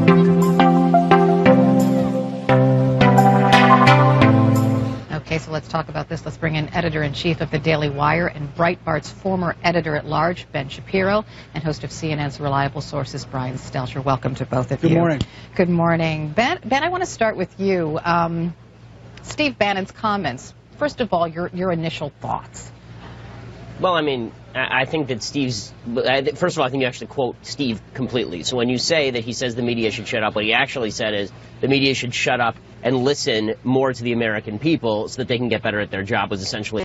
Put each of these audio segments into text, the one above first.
Okay, so let's talk about this. Let's bring in editor-in-chief of the Daily Wire and Breitbart's former editor-at-large, Ben Shapiro, and host of CNN's Reliable Sources, Brian Stelter. Welcome to both of you. Good morning. Good morning. Ben, I want to start with you. Steve Bannon's comments. First of all, your initial thoughts. Well, I mean, I think that Steve's, first of all, I think you actually quote Steve completely. So when you say that he says the media should shut up, what he actually said is the media should shut up and listen more to the American people so that they can get better at their job, was essentially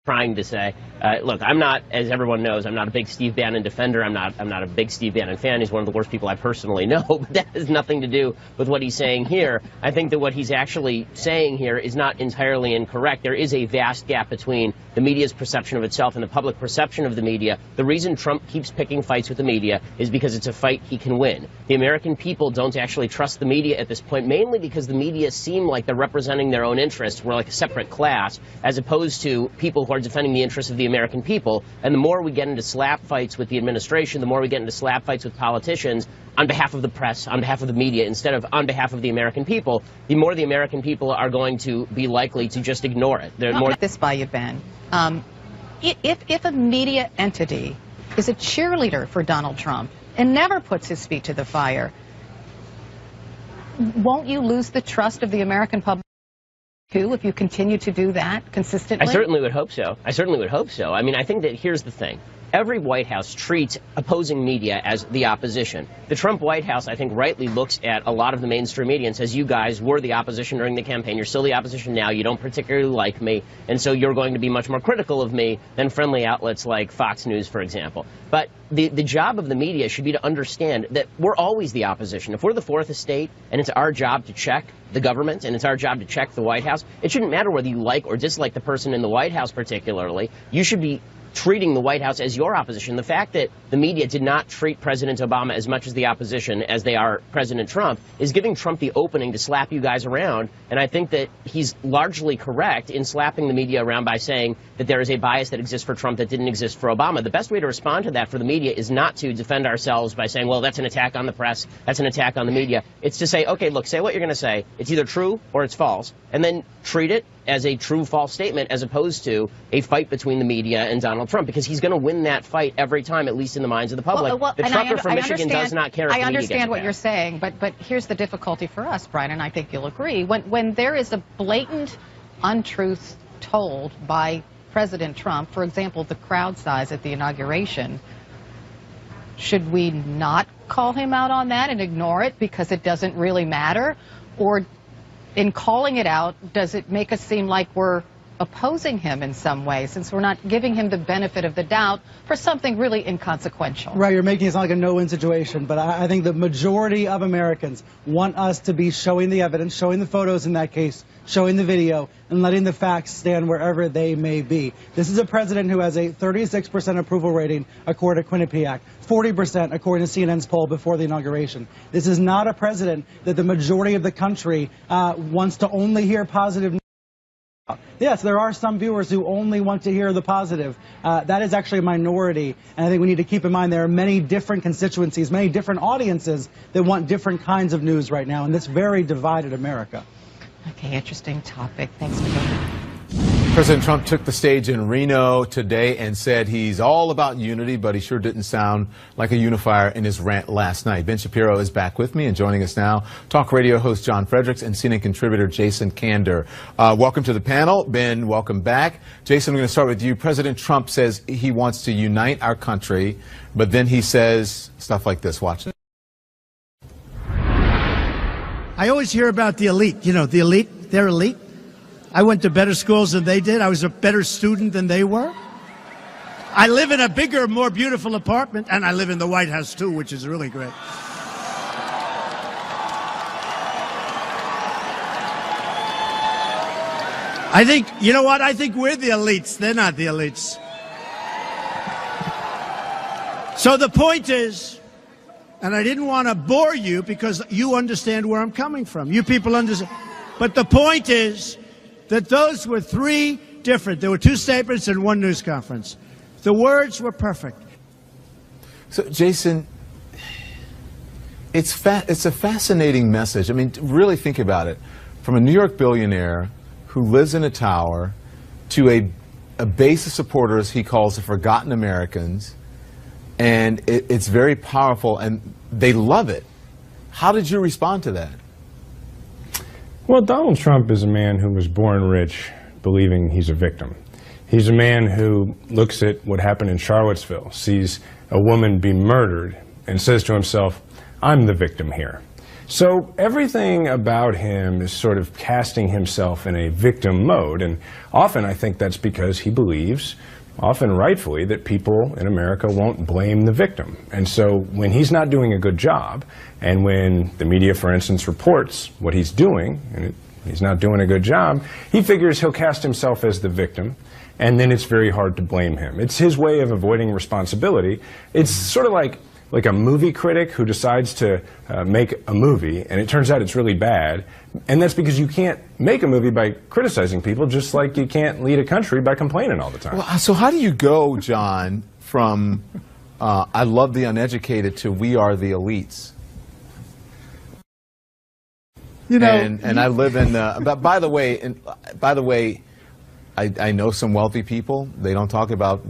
trying to say. Look, I'm not, as everyone knows, I'm not a big Steve Bannon defender. I'm not a big Steve Bannon fan. He's one of the worst people I personally know, but that has nothing to do with what he's saying here. I think that what he's actually saying here is not entirely incorrect. There is a vast gap between the media's perception of itself and the public perception of the media. The reason Trump keeps picking fights with the media is because it's a fight he can win. The American people don't actually trust the media at this point, mainly because the media seem like they're representing their own interests. We're like a separate class, as opposed to people who are defending the interests of the American people. And the more we get into slap fights with the administration, the more we get into slap fights with politicians on behalf of the press, on behalf of the media, instead of on behalf of the American people, the more the American people are going to be likely to just ignore it. I'll run this by you, Ben. If a media entity is a cheerleader for Donald Trump and never puts his feet to the fire, won't you lose the trust of the American public too if you continue to do that consistently? I certainly would hope so. I mean, I think that here's the thing. Every White House treats opposing media as the opposition. The Trump White House, I think, rightly looks at a lot of the mainstream media and says, you guys were the opposition during the campaign. You're still the opposition now. You don't particularly like me. And so you're going to be much more critical of me than friendly outlets like Fox News, for example. But the job of the media should be to understand that we're always the opposition. If we're the fourth estate and it's our job to check the government and it's our job to check the White House, it shouldn't matter whether you like or dislike the person in the White House particularly. You should be treating the White House as your opposition. The fact that the media did not treat President Obama as much as the opposition as they are President Trump is giving Trump the opening to slap you guys around. And I think that he's largely correct in slapping the media around by saying that there is a bias that exists for Trump that didn't exist for Obama. The best way to respond to that for the media is not to defend ourselves by saying, well, that's an attack on the press, that's an attack on the media. It's to say, okay, look, say what you're going to say. It's either true or it's false. And then treat it as a true-false statement as opposed to a fight between the media and Donald Trump, because he's going to win that fight every time, at least in the minds of the public. The trucker from Michigan does not care if the media gets I understand what you're saying, but here's the difficulty for us, Brian, and I think you'll agree. When there is a blatant untruth told by President Trump, for example, the crowd size at the inauguration, should we not call him out on that and ignore it because it doesn't really matter? Or in calling it out, does it make us seem like we're opposing him in some way, since we're not giving him the benefit of the doubt for something really inconsequential? Right, you're making it sound like a no-win situation, but I think the majority of Americans want us to be showing the evidence, showing the photos in that case, showing the video, and letting the facts stand wherever they may be. This is a president who has a 36% approval rating, according to Quinnipiac, 40% according to CNN's poll before the inauguration. This is not a president that the majority of the country wants to only hear positive news. Yes, there are some viewers who only want to hear the positive. That is actually a minority, and I think we need to keep in mind there are many different constituencies, many different audiences that want different kinds of news right now in this very divided America. Okay, interesting topic. Thanks for being President Trump took the stage in Reno today and said he's all about unity, but he sure didn't sound like a unifier in his rant last night. Ben Shapiro is back with me, and joining us now, talk radio host John Fredericks and CNN contributor Jason Kander. Welcome to the panel. Ben, welcome back. Jason, I'm going to start with you. President Trump says he wants to unite our country, but then he says stuff like this. Watch it. I always hear about the elite. You know, the elite, they're elite. I went to better schools than they did. I was a better student than they were. I live in a bigger, more beautiful apartment, and I live in the White House, too, which is really great. I think, you know what? I think we're the elites. They're not the elites. So the point is, and I didn't want to bore you because you understand where I'm coming from. You people understand. But the point is that those were three different. There were two statements and one news conference. The words were perfect. So, Jason, It's a fascinating message. I mean, really think about it. From a New York billionaire who lives in a tower to a base of supporters he calls the Forgotten Americans, and it's very powerful, and they love it. How did you respond to that? Well, Donald Trump is a man who was born rich, believing he's a victim. He's a man who looks at what happened in Charlottesville, sees a woman be murdered, and says to himself, I'm the victim here. So everything about him is sort of casting himself in a victim mode, and often I think that's because he believes, often rightfully, that people in America won't blame the victim. And so when he's not doing a good job, and when the media, for instance, reports what he's doing, and he's not doing a good job, he figures he'll cast himself as the victim, and then it's very hard to blame him. It's his way of avoiding responsibility. It's sort of like a movie critic who decides to make a movie, and it turns out it's really bad, and that's because you can't make a movie by criticizing people, just like you can't lead a country by complaining all the time. Well, so how do you go, John, from I love the uneducated to we are the elites? You know, and I live in. But by the way, I know some wealthy people. They don't talk about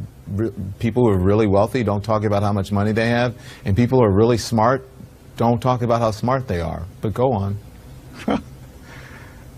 people who are really wealthy. Don't talk about how much money they have, and people who are really smart don't talk about how smart they are. But go on.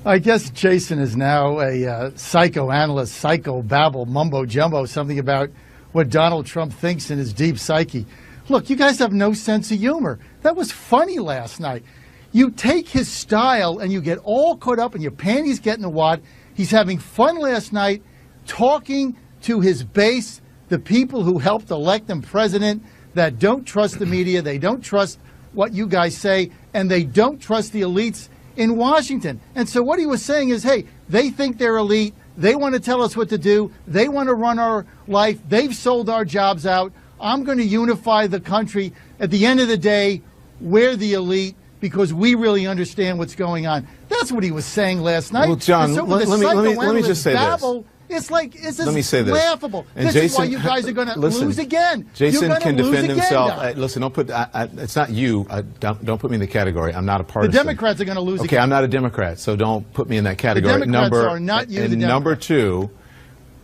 I guess Jason is now a psychoanalyst, psycho-babble, mumbo-jumbo, something about what Donald Trump thinks in his deep psyche. Look, you guys have no sense of humor. That was funny last night. You take his style and you get all caught up and your panties get in the wad. He's having fun last night talking to his base, the people who helped elect him president, that don't trust the media, they don't trust what you guys say, and they don't trust the elites in Washington. And so what he was saying is, hey, they think they're elite, they want to tell us what to do, they want to run our life, they've sold our jobs out, I'm going to unify the country. At the end of the day, we're the elite because we really understand what's going on. That's what he was saying last night. Well, John, so let me just say babble, this. It's Let me say this. laughable. And this Jason, is why you guys are going to lose again. Jason can defend himself. Don. Listen, don't put. It's not you. Don't put me in the category. I'm not a partisan. The Democrats are going to lose again. Okay, I'm not a Democrat, so don't put me in that category. The Democrats are not you, and the number two,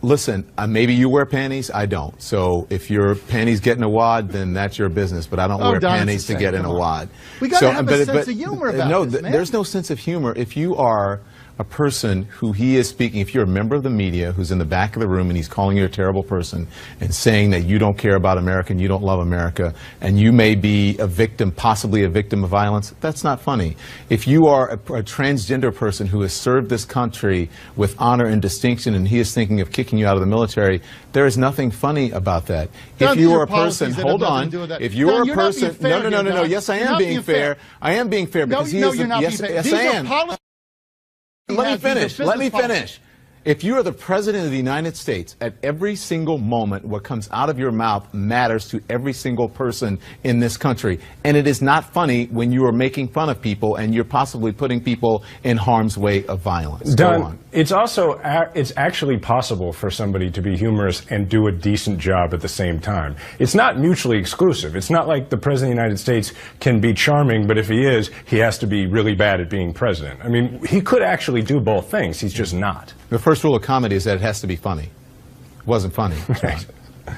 listen, maybe you wear panties. I don't. So if your panties get in a wad, then that's your business. But I don't wear panties to get in a wad. We got to have a sense of humor about this, man. There's no sense of humor. If you are a person who he is speaking, if you're a member of the media who's in the back of the room and he's calling you a terrible person and saying that you don't care about America and you don't love America and you may be a victim, possibly a victim of violence, that's not funny. If you are a transgender person who has served this country with honor and distinction and he is thinking of kicking you out of the military, there is nothing funny about that. If you are a person, hold on, if you are a person, no, yes, I am being fair. I am being fair because he is, yes, I am. Let me finish. If you are the President of the United States, at every single moment, what comes out of your mouth matters to every single person in this country. And it is not funny when you are making fun of people and you're possibly putting people in harm's way of violence. Don, it's actually possible for somebody to be humorous and do a decent job at the same time. It's not mutually exclusive. It's not like the President of the United States can be charming, but if he is, he has to be really bad at being president. I mean, he could actually do both things. He's just not. The first rule of comedy is that it has to be funny. It wasn't funny. Right.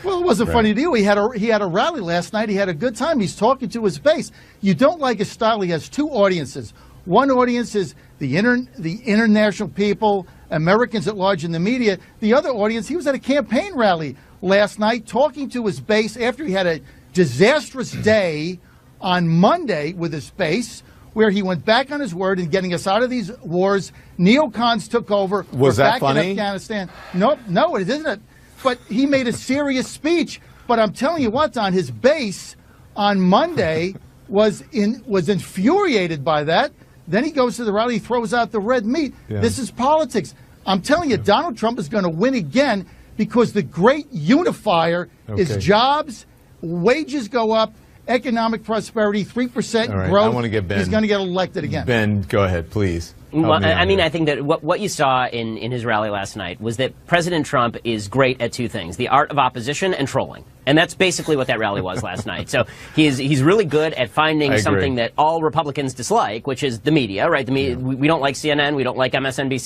Well, it wasn't funny to you. He had a rally last night. He had a good time. He's talking to his base. You don't like his style. He has two audiences. One audience is the international people, Americans at large in the media. The other audience, he was at a campaign rally last night talking to his base after he had a disastrous day on Monday with his base, where he went back on his word in getting us out of these wars. Neocons took over. Was that back funny? in Afghanistan. No, it isn't. But he made a serious speech. But I'm telling you what, Don, his base on Monday was infuriated by that. Then he goes to the rally, throws out the red meat. Yeah. This is politics. I'm telling you, Donald Trump is going to win again because the great unifier is jobs, wages go up, economic prosperity, 3% growth. I want to get Ben. He's going to get elected again. Ben, go ahead, please. Well, I mean, I think that what you saw in his rally last night was that President Trump is great at two things: the art of opposition and trolling. And that's basically what that rally was last night. So he's really good at finding something that all Republicans dislike, which is the media, right? The media, we don't like CNN, we don't like MSNBC.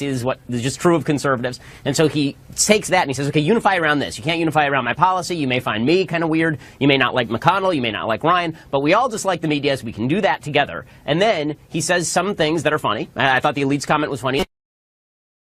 This is just true of conservatives. And so he takes that and he says, okay, unify around this. You can't unify around my policy. You may find me kind of weird. You may not like McConnell. You may not like Ryan. But we all dislike the media, so we can do that together. And then he says some things that are funny. I thought the elites comment was funny.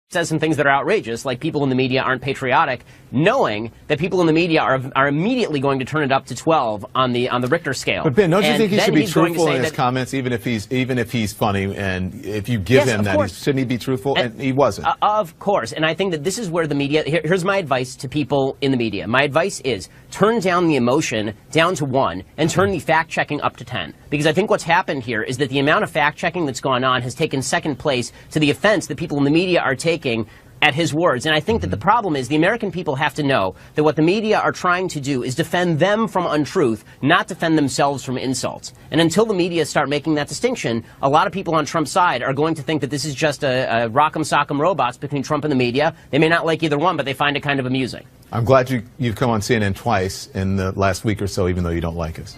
Says some things that are outrageous, like people in the media aren't patriotic, knowing that people in the media are immediately going to turn it up to 12 on the Richter scale. But Ben, don't you think he should be truthful in his comments, even if he's funny, and if you give him that, shouldn't he be truthful? And he wasn't. Of course, and I think that this is where the media. Here's my advice to people in the media. My advice is turn down the emotion down to 1 and turn the fact checking up to 10. Because I think what's happened here is that the amount of fact checking that's gone on has taken second place to the offense that people in the media are taking at his words. And I think that the problem is the American people have to know that what the media are trying to do is defend them from untruth, not defend themselves from insults. And until the media start making that distinction, a lot of people on Trump's side are going to think that this is just a rock'em sock'em robots between Trump and the media. They may not like either one, but they find it kind of amusing. I'm glad you've come on CNN twice in the last week or so, even though you don't like us.